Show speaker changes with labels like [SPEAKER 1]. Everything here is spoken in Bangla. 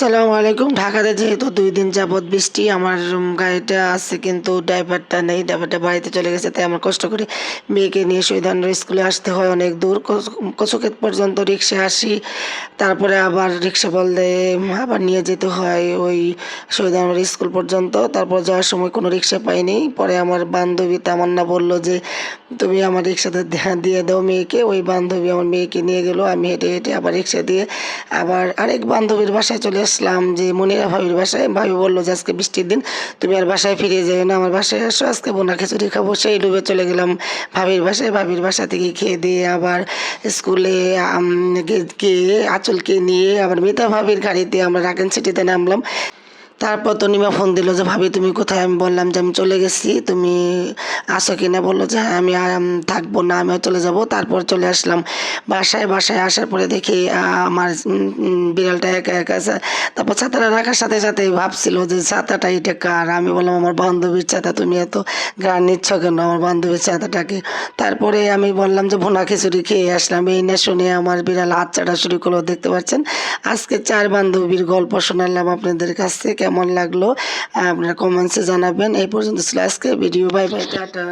[SPEAKER 1] আসসালামু আলাইকুম। ঢাকাতে যেহেতু ২ দিন যাবৎ বৃষ্টি, আমার গাড়িটা আছে কিন্তু ড্রাইভারটা নেই। ড্রাইভারটা বাড়িতে চলে গেছে। তাই আমার কষ্ট করে মেয়েকে নিয়ে শহীদানন্দ স্কুলে আসতে হয় অনেক দূর। কচুক্ষেত পর্যন্ত রিক্সায় আসি। তারপরে আবার রিক্সা বলতে আবার নিয়ে যেতে হয় ওই শহীদানন্দ স্কুল পর্যন্ত। তারপর যাওয়ার সময় কোনো রিক্সা পাইনি। পরে আমার বান্ধবী তামান্না বলল যে, "তুমি আমার রিক্সাতে দিয়ে দাও মেয়েকে।" ওই বান্ধবী আমার মেয়েকে নিয়ে গেল। আমি হেঁটে, হেঁটে আবার রিক্সা দিয়ে আবার আরেক বান্ধবীর বাসায় চলে আসলাম, যে মনিরা ভাবির বাসায়। ভাবি বলল যে, "আজকে বৃষ্টির দিন, তুমি আর বাসায় ফিরে যেও না, আমার বাসায় আসো, আজকে ভুনা খিচুড়ি খাবো।" সেই লোভে চলে গেলাম ভাবির বাসায়। ভাবির বাসা থেকে খেয়ে দিয়ে আবার স্কুলে গিয়ে আঁচলকে নিয়ে আবার মিতা ভাবির গাড়িতে আমরা রাকেন সিটিতে নামলাম। তারপর তনিমা ফোন দিল যে, "ভাবি তুমি কোথায়?" আমি বললাম যে, "আমি চলে গেছি, তুমি আসো কিনা?" বললো যে, "হ্যাঁ, আমি আর থাকবো না, আমিও চলে যাব।" তারপর চলে আসলাম বাসায়। বাসায় আসার পরে দেখি আমার বিড়ালটা একা একা আছে। তারপর ছাতাটা রাখার সাথে সাথে ভাবছিল যে ছাতাটা এটা কার। আমি বললাম, "আমার বান্ধবীর ছাতা, তুমি এত গান নিচ্ছ কেন আমার বান্ধবীর ছাতাটাকে?" তারপরে আমি বললাম যে, "ভুনা খিচুড়ি খেয়ে আসলাম।" এই না শুনে আমার বিড়াল হাত চাটা শুরু করলো। দেখতে পাচ্ছেন আজকে 4 বান্ধবীর গল্প শোনালাম আপনাদের কাছে। কেমন লাগলো আপনারা কমেন্টসে জানাবেন। এই পর্যন্ত ছিল আজকের ভিডিও। Bye bye, tata.